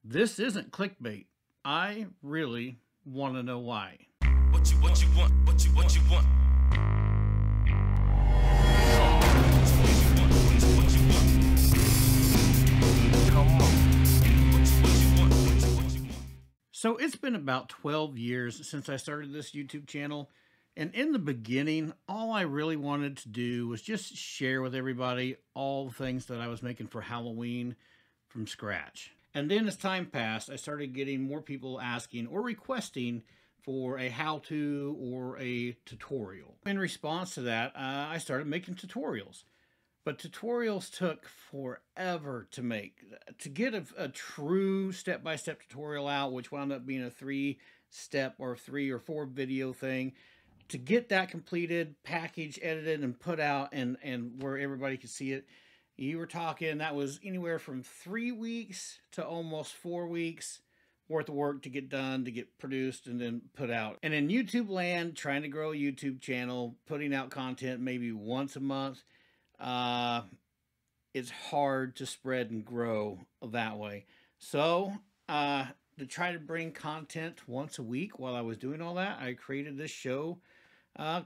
This isn't clickbait. I really want to know why. What you want, what you want. So it's been about 12 years since I started this YouTube channel. And in the beginning, all I really wanted to do was just share with everybody all the things that I was making for Halloween from scratch. And then as time passed, I started getting more people asking or requesting for a how-to or a tutorial. In response to that, I started making tutorials. But tutorials took forever to make. To get a true step-by-step tutorial out, which wound up being a 3-step or 3 or 4 video thing, to get that completed, packaged, edited, and put out and where everybody could see it, you were talking that was anywhere from 3 weeks to almost 4 weeks worth of work to get done, to get produced, and then put out. And in YouTube land, trying to grow a YouTube channel, putting out content maybe once a month, it's hard to spread and grow that way. So, to try to bring content once a week while I was doing all that, I created this show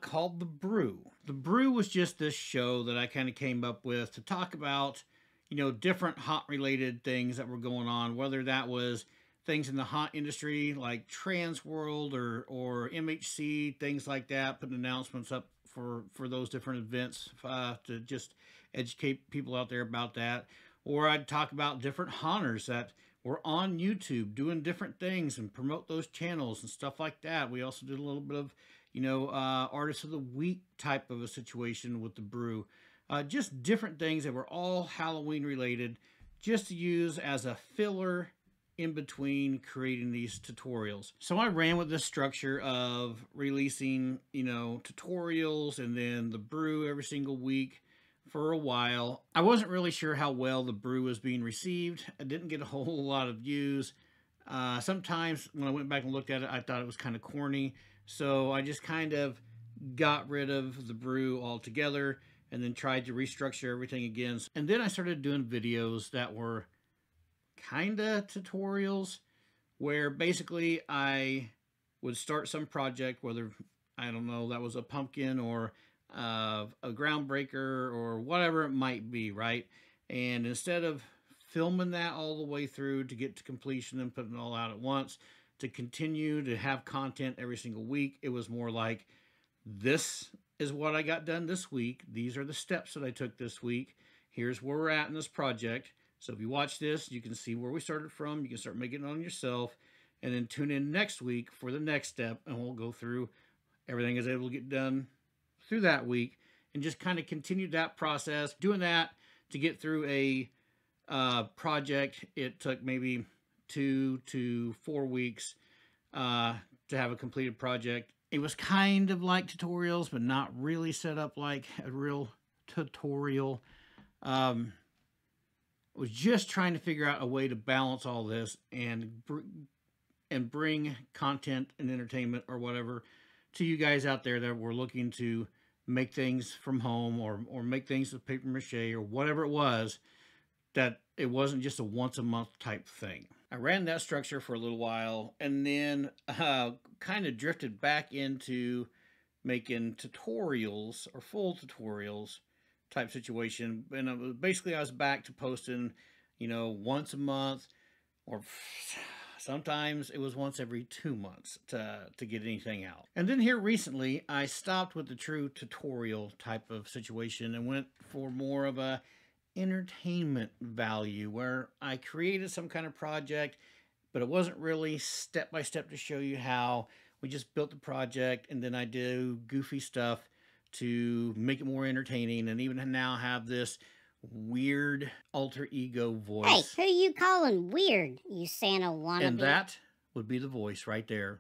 called The Brew. The Brew was just this show that I kind of came up with to talk about, different haunt related things that were going on, whether that was things in the haunt industry like Trans World or MHC, things like that, putting announcements up for those different events to just educate people out there about that. Or I'd talk about different haunters that were on YouTube doing different things and promote those channels and stuff like that. We also did a little bit of, Artist of the Week type of a situation with The Brew. Just different things that were all Halloween related, just to use as a filler in between creating these tutorials. So I ran with this structure of releasing, tutorials and then The Brew every single week for a while. I wasn't really sure how well The Brew was being received. I didn't get a whole lot of views. Sometimes when I went back and looked at it, I thought it was kind of corny. So I just kind of got rid of The Brew altogether and then tried to restructure everything again. And then I started doing videos that were kind of tutorials where basically I would start some project, whether, I don't know, that was a pumpkin or a groundbreaker or whatever it might be, right? And instead of filming that all the way through to get to completion and putting it all out at once, to continue to have content every single week, it was more like, this is what I got done this week. These are the steps that I took this week. Here's where we're at in this project. So if you watch this, you can see where we started from. You can start making it on yourself. And then tune in next week for the next step. And we'll go through everything I was able to get done through that week. And just kind of continue that process. Doing that to get through a project, it took maybe 2 to 4 weeks to have a completed project. It was kind of like tutorials, but not really set up like a real tutorial. Was just trying to figure out a way to balance all this and bring content and entertainment or whatever to you guys out there that were looking to make things from home or make things with paper mache or whatever it was, that it wasn't just a once a month type thing. I ran that structure for a little while and then kind of drifted back into making tutorials or full tutorials type situation. And basically I was back to posting, once a month, or sometimes it was once every 2 months to get anything out. And then here recently, I stopped with the true tutorial type of situation and went for more of a entertainment value where I created some kind of project, but it wasn't really step by step to show you how. We just built the project and then I do goofy stuff to make it more entertaining, and even now have this weird alter ego voice. Hey, who you calling weird, you Santa wannabe? And that would be the voice right there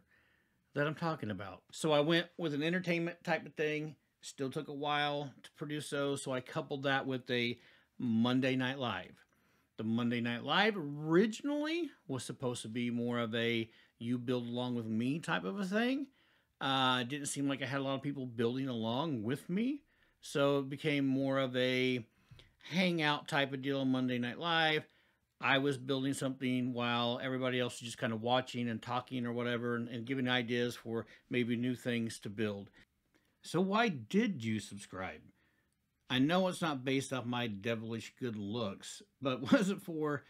that I'm talking about. So I went with an entertainment type of thing. Still took a while to produce those, so I coupled that with a Monday Night Live. The Monday Night Live originally was supposed to be more of a you build along with me type of a thing. It didn't seem like I had a lot of people building along with me. So it became more of a hangout type of deal on Monday Night Live. I was building something while everybody else was just kind of watching and talking or whatever, and giving ideas for maybe new things to build. So why did you subscribe? I know it's not based off my devilish good looks, but was it for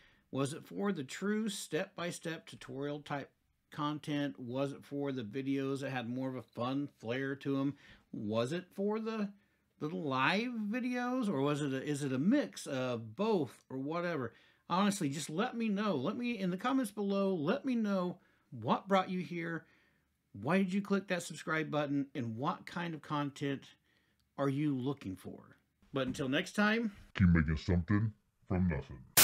the true step-by-step tutorial type content? Was it for the videos that had more of a fun flair to them? Was it for the live videos, or is it a mix of both or whatever? Honestly, just let me know. Let me in the comments below. Let me know what brought you here. Why did you click that subscribe button, and what kind of content are you looking for? But until next time, Keep making something from nothing.